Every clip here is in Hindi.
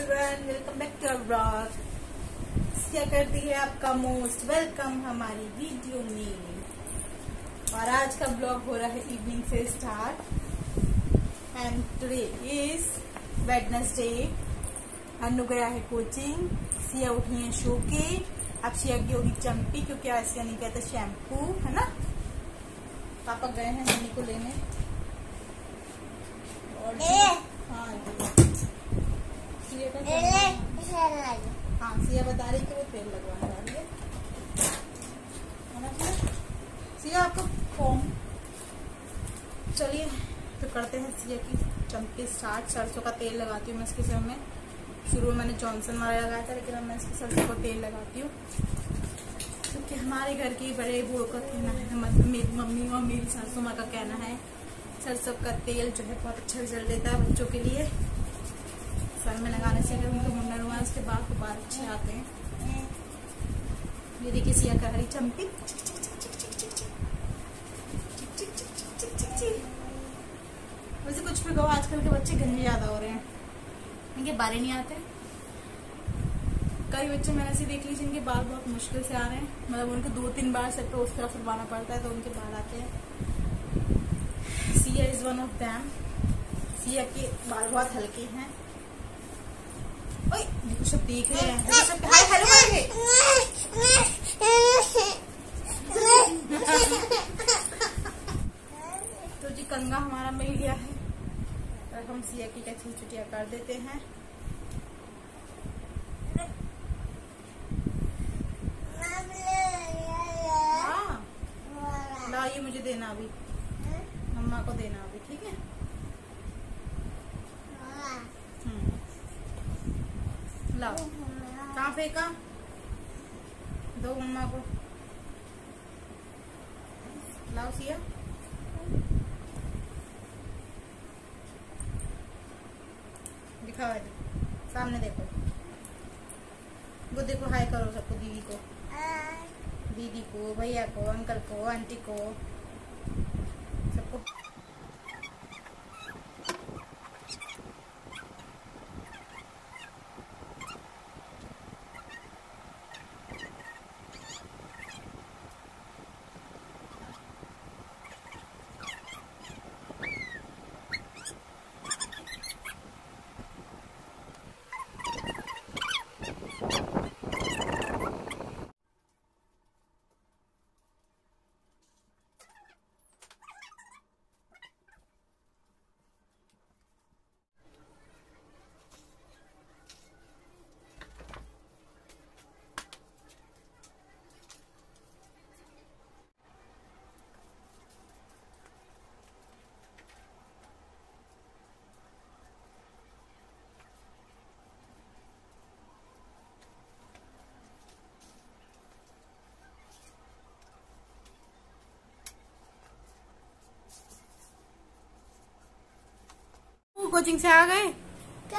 Everyone, welcome back to our blog. क्या करती है आपका मोस्ट वेलकम हमारी वीडियो में। और आज का ब्लॉग हो रहा है इवनिंग से start and today is Wednesday. Anu गया है कोचिंग, सिया उठी है शो के। अब सिया की होगी चंपी क्योंकि आज सिया नहीं कहता शैम्पू, है ना। पापा गए हैं मम्मी को लेने और हाँ सिया बता रही कि वो तेल लगवाने वाली है ना सिया आपको फॉर्म। चलिए तो करते हैं सिया की चंपी स्टार्ट। सरसों का तेल लगाती हूँ मैं इसके सर में। शुरू में मैंने जॉनसन वाला लगाया था, लेकिन अब मैं इसके सरसों का तेल लगाती हूँ क्योंकि हमारे घर के बड़े बूढ़ों का कहना है, मतलब मेरी मम्मी और मेरी सासू माँ का कहना है सरसों का तेल जो है बहुत अच्छा रिजल्ट देता है बच्चों के लिए। सर में लगाने से अगर उनका मुंडन हुआ उसके बाद तो बाल अच्छे आते हैं। ये देखिए सिया का हरी चंपी। वैसे कुछ भी कहो, आजकल के बच्चे गंजे ज्यादा हो रहे हैं, इनके बाल नहीं आते। कई बच्चे मैंने ऐसे देख ली जिनके बाल बहुत मुश्किल से आ रहे हैं, मतलब उनको 2-3 बार से तो उस तरफ फुलवाना पड़ता है तो उनके बाल आते हैं। Siya is one of them. Siya के बाल बहुत हल्के हैं। देखो सब देख रहे हैं, सब हेलो करेंगे। तो जी कंगा हमारा मिल गया है और हम सिया की कैसी छुट्टियां कर देते हैं। ला ये मुझे देना अभी, मम्मा को देना अभी, ठीक है। लाओ, कहाँ फेंका, दो मम्मा को। लाओ सिया, दिखाओ सामने देखो, वो देखो, हाय करो सबको, दीदी को, भैया को, अंकल को, आंटी को, सबको। कोचिंग से आ गए,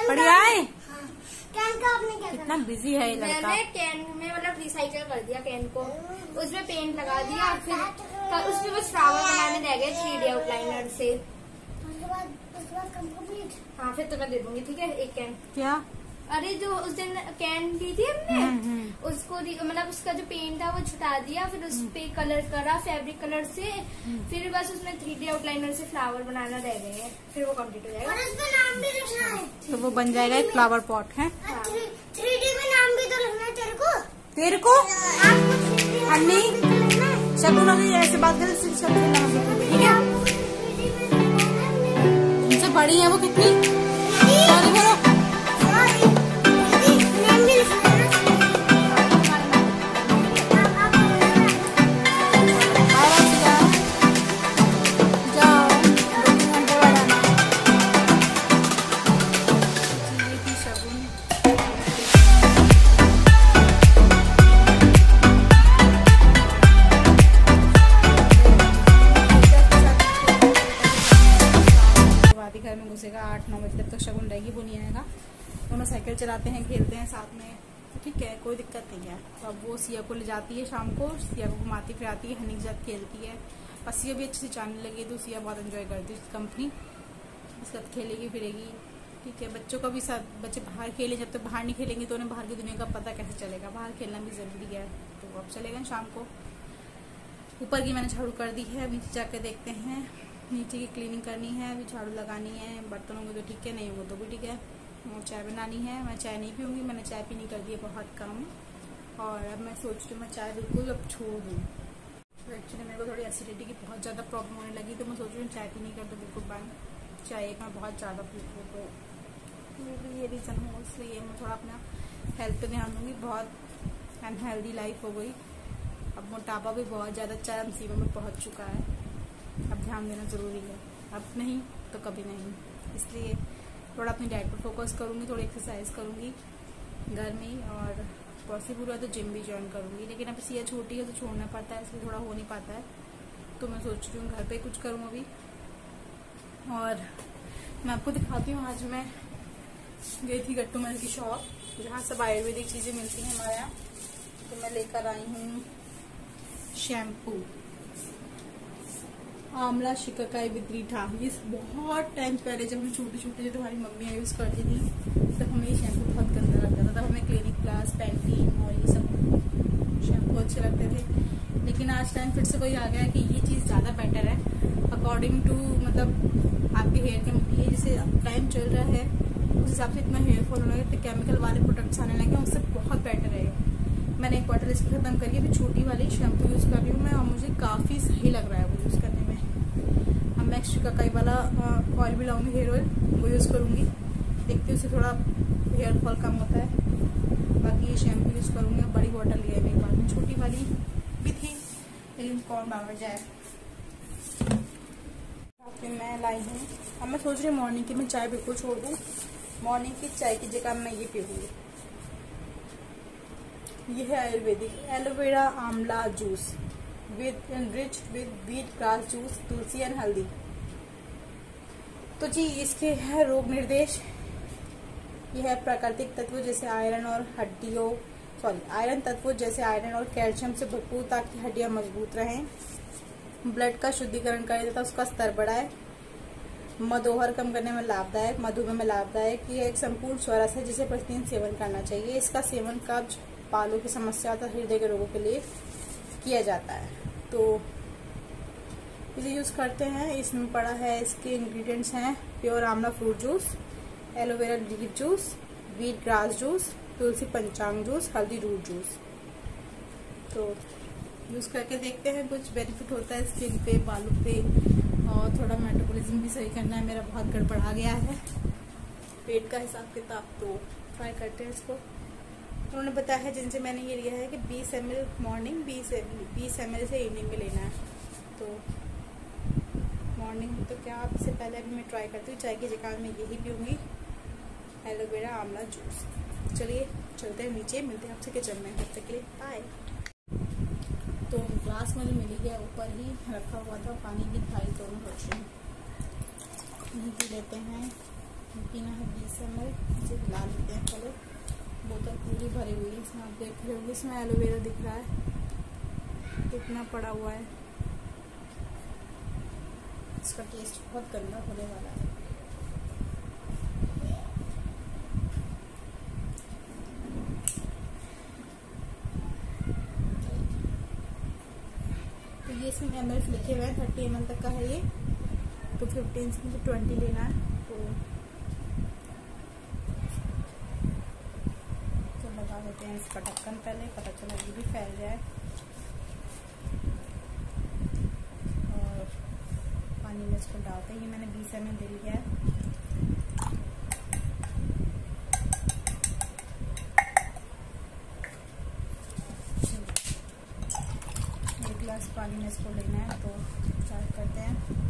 बढ़िया है। कैन का आपने क्या कितना बिजी है ये लड़का। मैंने कैन में मतलब रिसाइकल कर दिया कैन को, उसमें पेंट लगा दिया, फिर उसमें बस फ्लावर बनाने रह गए 3D आउटलाइनर से। उसके बाद कंप्लीट। हाँ फिर तो मैं दे दूंगी, ठीक है। एक कैन क्या, अरे जो उस दिन कैन ली थी हमने, उसको मतलब उसका जो पेंट था वो छुटा दिया, फिर उस पे कलर करा फैब्रिक कलर से, फिर बस उसमें 3D आउटलाइनर से फ्लावर बनाना रह गए हैं, फिर वो कंप्लीट हो जाएगा। और उसमें नाम भी लिखना है, तो वो बन जाएगा एक फ्लावर पॉट है। 3D में नाम भी तो लिखना है तेरे को अन्नी शगुन अभी ऐसे बात करे, ठीक है। उनसे बड़ी है वो कितनी, घर में घुसेगा 8-9 बजे तक शगुन रहेगी, वो नहीं आएगा। दोनों साइकिल चलाते हैं, खेलते हैं साथ में, ठीक है, कोई दिक्कत नहीं है। तो अब वो सिया को ले जाती है शाम को, सिया को घुमाती फिराती है, हनी के साथ खेलती है। और सिया भी अच्छे से जाने लगी तो सिया बहुत एंजॉय करती है उसकी कंपनी, उसके साथ खेलेगी फिरेगी, ठीक है। बच्चों का भी साथ, बच्चे बाहर खेलें, जब तक बाहर नहीं खेलेंगे तो उन्हें बाहर की दुनिया का पता कैसे चलेगा। बाहर खेलना भी ज़रूरी है। तो अब चलेगा शाम को। ऊपर की मैंने झाड़ू कर दी है, नीचे जाकर देखते हैं। नीचे की क्लीनिंग करनी है, अभी झाड़ू लगानी है। बर्तन होंगे तो ठीक है, नहीं होंगे तो भी ठीक है। और चाय बनानी है। मैं चाय नहीं पीऊँगी, मैंने चाय पीनी कर दी है बहुत कम। और अब मैं सोच रही हूँ मैं चाय बिल्कुल अब छोड़ दूँ। तो एक्चुअली मेरे को थोड़ी एसिडिटी की बहुत ज़्यादा प्रॉब्लम होने लगी, तो मैं सोच रही हूँ चाय पीनी कर दो बिल्कुल बंद। चाय एक मैं बहुत ज़्यादा पीती हूँ, तो ये रीज़न हो, इसलिए मैं थोड़ा अपना हेल्थ पे ध्यान दूँगी। बहुत अनहेल्दी लाइफ हो गई, अब मोटापा भी बहुत ज़्यादा चरम सीमा में पहुँच चुका है। अब ध्यान देना ज़रूरी है, अब नहीं तो कभी नहीं। इसलिए थोड़ा अपनी डाइट पर फोकस करूँगी, थोड़ी एक्सरसाइज करूँगी घर में ही, और पॉसिबल हुआ तो जिम भी ज्वाइन करूँगी। लेकिन अब सिया छोटी है तो छोड़ना पड़ता है, इसलिए थोड़ा हो नहीं पाता है। तो मैं सोच रही हूँ घर पे कुछ करूँ अभी। और मैं आपको दिखाती हूँ, आज मैं गई थी गट्टूमल की शॉप, जहाँ सब आयुर्वेदिक चीज़ें मिलती हैं हमारे यहाँ। तो मैं लेकर आई हूँ शैम्पू आंवला शिकाकाई विद रीठा। ये बहुत टाइम पहले जब हम छोटे छोटे जो हमारी मम्मी यूज़ करती थी, तब हमें ये शैम्पू बहुत गंदा लगता था। तब हमें क्लिनिक प्लस, पैंटीन और ये सब शैम्पू अच्छे लगते थे। लेकिन आज टाइम फिर से वही आ गया है कि ये चीज़ ज़्यादा बेटर है अकॉर्डिंग टू, मतलब आपके हेयर के ये जैसे टाइम चल रहा है उस हिसाब से इतना हेयर फॉल होने लगे, केमिकल वाले प्रोडक्ट्स आने लगे, उससे बहुत बेटर है। मैंने एक बॉटल इसकी खत्म करके अभी छोटी वाली शैम्पू यूज़ कर रही हूँ मैं, और मुझे काफ़ी सही लग रहा है वो यूज़ करने में। अब मैं शिकाकाई वाला ऑयल भी लाऊंगी, हेयर ऑयल, वो यूज़ करूँगी। देखती हूँ उससे थोड़ा हेयर फॉल कम होता है। बाकी ये शैम्पू यूज़ करूँगी। बड़ी बॉटल लिया है मेरे पास में, छोटी वाली भी थी लेकिन कौन बाहर जाए। फिर मैं लाई हूँ। अब मैं सोच रही हूँ मॉर्निंग की मैं चाय बिल्कुल छोड़ दूँ। मॉर्निंग की चाय की जगह मैं ये पीऊँगी। ये है Ayurvedic aloe vera amla juice with enrich with wheat grass juice, tulsi and haldi. तो जी इसके है रोग निर्देश। यह है प्राकृतिक तत्व जैसे आयरन और आयरन तत्व जैसे आयरन और कैल्शियम से भरपूर, ताकि हड्डियां मजबूत रहें। ब्लड का शुद्धिकरण करे तथा उसका स्तर बढ़ाए। मधोहर कम करने में लाभदायक, मधुमेह में लाभदायक। यह एक संपूर्ण स्वरस है जिसे प्रतिदिन सेवन करना चाहिए। इसका सेवन कब्ज, बालों की समस्या तथा हृदय के रोगों के लिए किया जाता है। तो इसे यूज करते हैं। इसमें पड़ा है, इसके इंग्रेडिएंट्स हैं pure amla fruit juice, aloe vera leaf juice, wheat grass juice, tulsi panchang juice, हल्दी रूट जूस। तो यूज करके देखते हैं कुछ बेनिफिट होता है स्किन पे, बालों पे, और थोड़ा मेटाबॉलिज्म भी सही करना है। मेरा बहुत गड़बड़ा गया है पेट का हिसाब किताब, तो ट्राई करते हैं इसको। उन्होंने बताया है जिनसे मैंने ये लिया है कि 20 ml मॉर्निंग, 20 ml से इवनिंग में लेना है। तो मॉर्निंग तो क्या, इससे पहले अभी मैं ट्राई करती हूँ। चाय की जगह में यही पीऊँगी, एलोवेरा आंवला जूस। चलिए चलते हैं नीचे, मिलते हैं आपसे किचन में। तब तक के लिए बाय। तो ग्लास मुझे मिल गया, ऊपर ही रखा हुआ था, पानी भी था, तो मैं सोच रही हूँ यही पी लेते हैं। पीना है 20 ml, इसे हिला लेते हैं। चलो बोतल पूरी भरी हुई है, इसमें आप देख रहे होंगे, इसमें एलोवेरा दिख रहा है कितना पड़ा हुआ है। इसका टेस्ट बहुत गंदा होने वाला है। तो ये इसमें ml लिखे हुए हैं, 30 ml तक का है ये। तो 15 से मुझे 20 लेना है। तो लगा देते हैं इसका ढक्कन, पहले पता चला ये भी फैल जाए। और पानी में इसको डालते हैं। ये मैंने 20 ml ले लिया है। एक गिलास पानी में इसको लेना है। तो स्टार्ट करते हैं।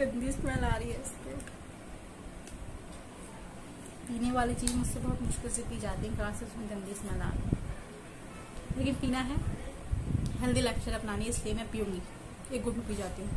गंदी स्मेल आ रही है इसके। पीने वाली चीज मुझसे बहुत मुश्किल से पी जाती है, खास उसमें गंदी स्मेल आ रही है। लेकिन पीना है, हेल्दी लाइफस्टाइल अपनानी है, इसलिए मैं पीऊंगी। एक घुट में पी जाती हूँ।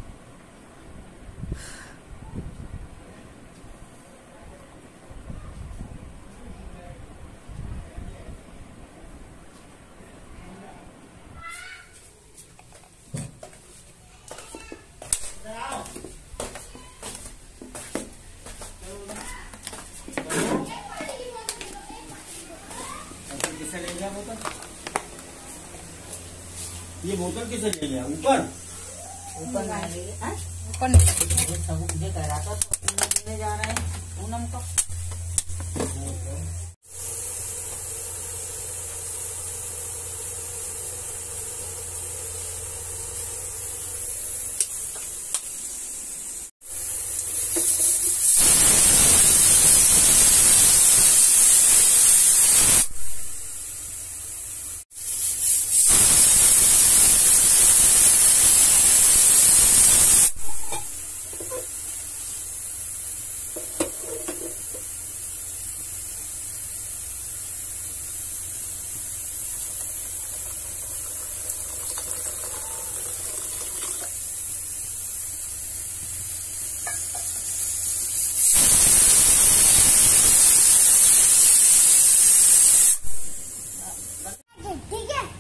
किसे ले गया बोतल? ये बोतल किसे ले गया? ऊपर ऊपर नहीं ऊपर नहीं मुझे कह रहा था पूनम देने जा रहे हैं पूनम को।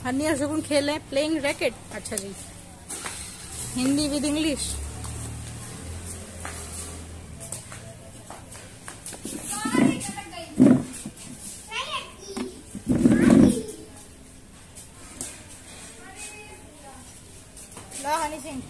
हनी और शगुन खेल रहे हैं प्लेइंग रैकेट। अच्छा जी, हिंदी विद इंग्लिश। ला हनी सिंह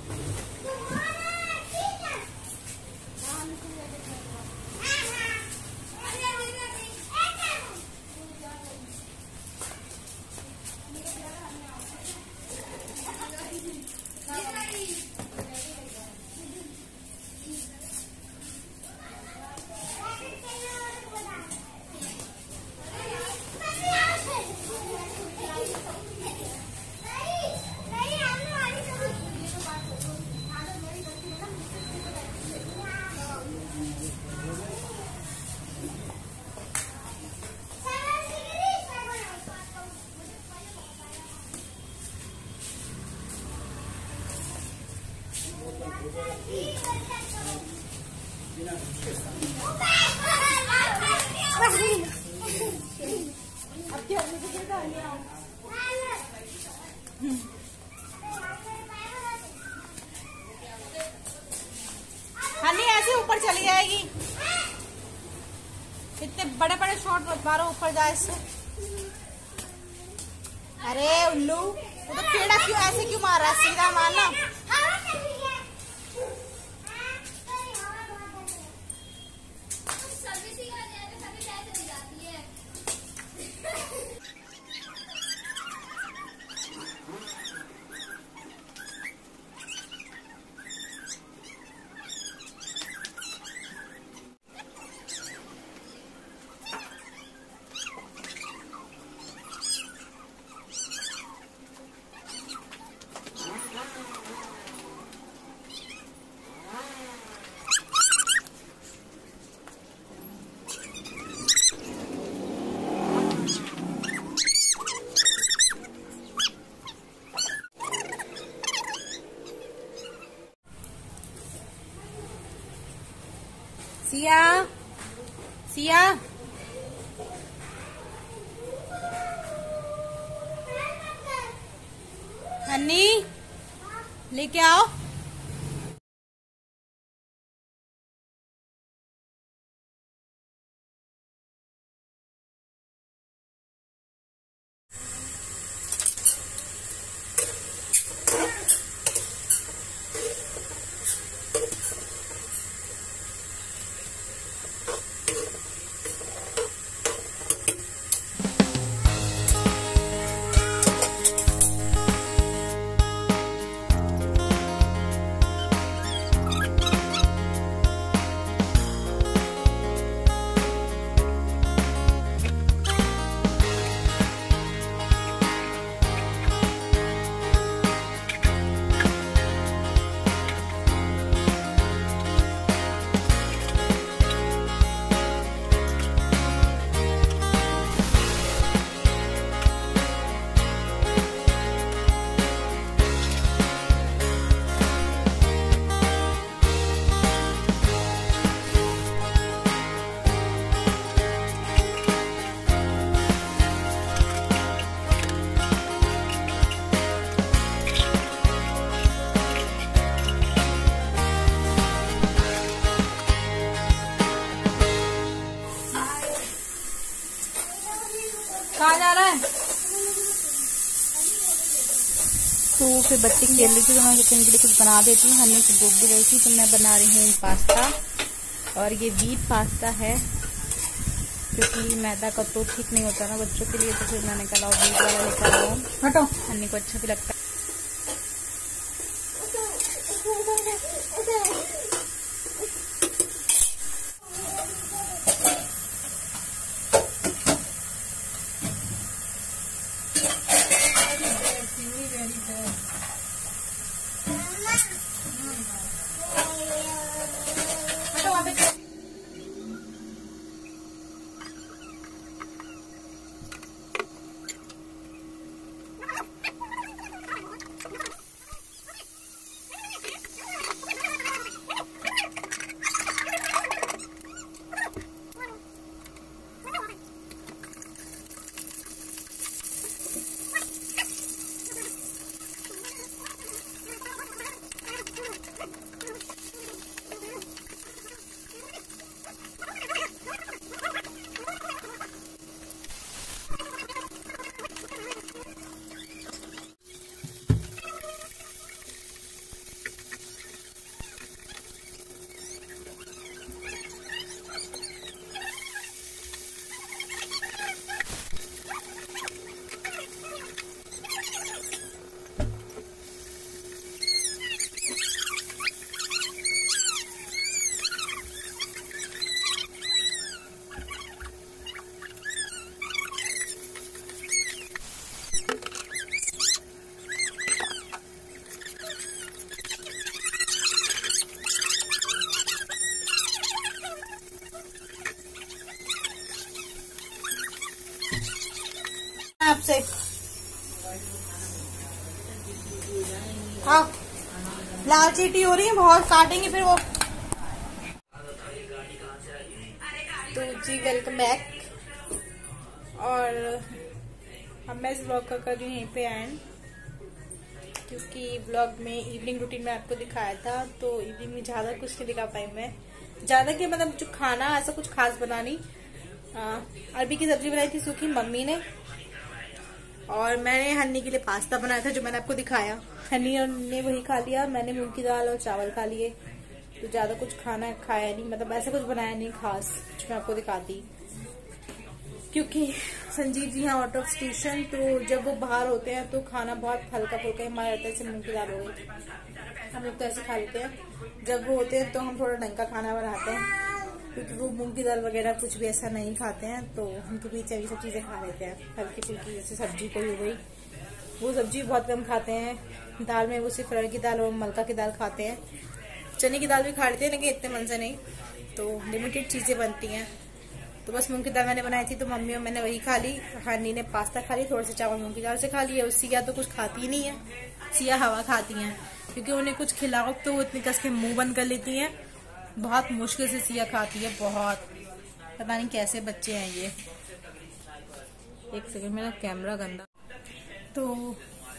हनी ऐसे ऊपर चली जाएगी। इतने बड़े बड़े शॉट मत मारो, ऊपर जाए इससे। अरे उल्लू, वो तो पेड़ा क्यों ऐसे क्यों मार रहा है? सीधा मारना। सिया, सिया, हनी लेके आओ। आ रहा है। तो फिर बच्चे खेल रही थी तो मैं इनके लिए कुछ बना देती हूँ। हन्नी की भूख भी रही थी तो मैं बना रही हूँ पास्ता, और ये व्हीट पास्ता है क्योंकि मैदा का तो ठीक नहीं होता ना बच्चों के लिए, तो फिर मैंने कहा व्हीट वाला लेकर आओ। हटो, हन्नी को अच्छा भी लगता है। आपसे हाँ, लाल चीटी हो रही है बहुत, काटेंगे फिर वो। तो जी वेलकम बैक, और अब मैं इस ब्लॉग का कर रही हूँ यहीं पे एंड, क्योंकि ब्लॉग में इवनिंग रूटीन में आपको दिखाया था तो इवनिंग में ज्यादा कुछ नहीं दिखा पाई मैं, ज्यादा कि मतलब जो खाना ऐसा कुछ खास बना नहीं। अरबी की सब्जी बनाई थी सूखी मम्मी ने, और मैंने हन्नी के लिए पास्ता बनाया था जो मैंने आपको दिखाया। हन्नी ने वही खा लिया, मैंने मूंग की दाल और चावल खा लिए, तो ज्यादा कुछ खाना खाया नहीं, मतलब ऐसा कुछ बनाया नहीं खास जो मैं आपको दिखाती, क्योंकि संजीव जी हैं आउट ऑफ स्टेशन, तो जब वो बाहर होते हैं तो खाना बहुत हल्का फुल्का हमारा रहता है। जैसे मूंग की दाल हो गई, हम लोग तो ऐसे खा लेते हैं। जब वो होते हैं तो हम थोड़ा ढंग का खाना बनाते हैं, क्योंकि वो मूंग की दाल वगैरह कुछ भी ऐसा नहीं खाते हैं, तो हम तो बीच ये सब चीजें खा लेते हैं हल्की फुल्की, जैसे सब्जी कोई हो गई, वो सब्जी बहुत कम खाते हैं। दाल में वो सिर्फ अरहर की दाल और मलका की दाल खाते हैं, चने की दाल भी खा लेते हैं लेकिन इतने मन से नहीं, तो लिमिटेड चीजें बनती हैं। तो बस मूंग की दाल मैंने बनाई थी तो मम्मी और मैंने वही खा ली, हनी ने पास्ता खा ली, थोड़े से चावल मूंग की दाल से खा लिया। सिया तो कुछ खाती ही नहीं है, सिया हवा खाती हैं, क्योंकि उन्हें कुछ खिलाओ तो वो इतनी कस के मुंह बंद कर लेती हैं, बहुत मुश्किल से सिया खाती है, बहुत पता नहीं कैसे बच्चे हैं ये। एक सेकंड, मेरा कैमरा गंदा। तो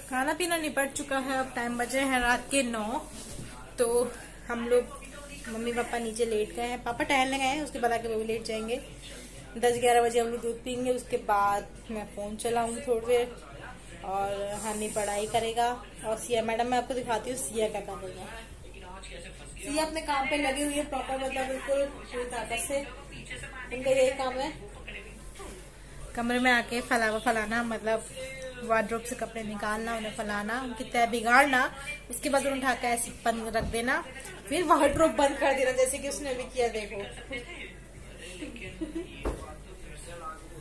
खाना पीना निपट चुका है, अब टाइम बजे हैं रात के 9, तो हम लोग मम्मी पापा नीचे लेट गए हैं, पापा टहलने गए हैं, उसके बाद आके वो भी लेट जाएंगे। 10-11 बजे हम लोग दूध पीएंगे, उसके बाद मैं फोन चलाऊंगी थोड़ी देर, और हनी पढ़ाई करेगा, और सिया मैडम मैं आपको दिखाती हूँ सिया क्या कर रही है। सिया अपने काम पे लगी हुई है प्रॉपर, मतलब बिल्कुल पूरी ताकत से, उनका यही काम है कमरे में आके फलाना, मतलब वार्डरोब से कपड़े निकालना, उन्हें फलाना, उनकी तय बिगाड़ना, उसके बाद उन्हें उठा के ऐसे बंद रख देना, फिर वार्डरोब बंद कर देना, जैसे कि उसने भी किया। देखो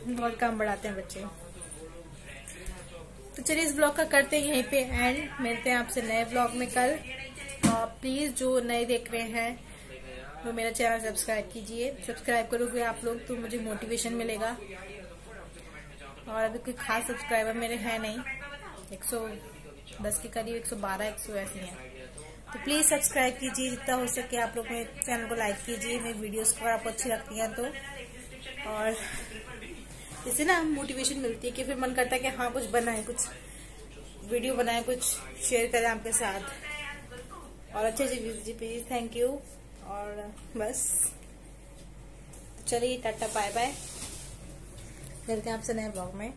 बहुत काम बढ़ाते हैं बच्चे। तो चलिए इस ब्लॉग का करते हैं यहीं पे एंड, मिलते हैं आपसे नए ब्लॉग में कल। प्लीज जो नए देख रहे हैं वो मेरा चैनल सब्सक्राइब कीजिए, सब्सक्राइब करोगे आप लोग तो मुझे मोटिवेशन मिलेगा, और अभी कोई खास सब्सक्राइबर मेरे हैं नहीं, 110 के करीब, 112 100 ऐसे हैं, तो प्लीज सब्सक्राइब कीजिए जितना हो सके। आप लोग मेरे चैनल को लाइक कीजिए, मेरी वीडियोस को आपको अच्छी लगती हैं तो, और इससे ना मोटिवेशन मिलती है कि फिर मन करता है कि हाँ कुछ बनाए, कुछ वीडियो बनाए, कुछ शेयर करें आपके साथ, और अच्छे से व्यूज। प्लीज थैंक यू, और बस चलिए टाटा बाय बाय, मिलते हैं आपसे नए ब्लॉग में।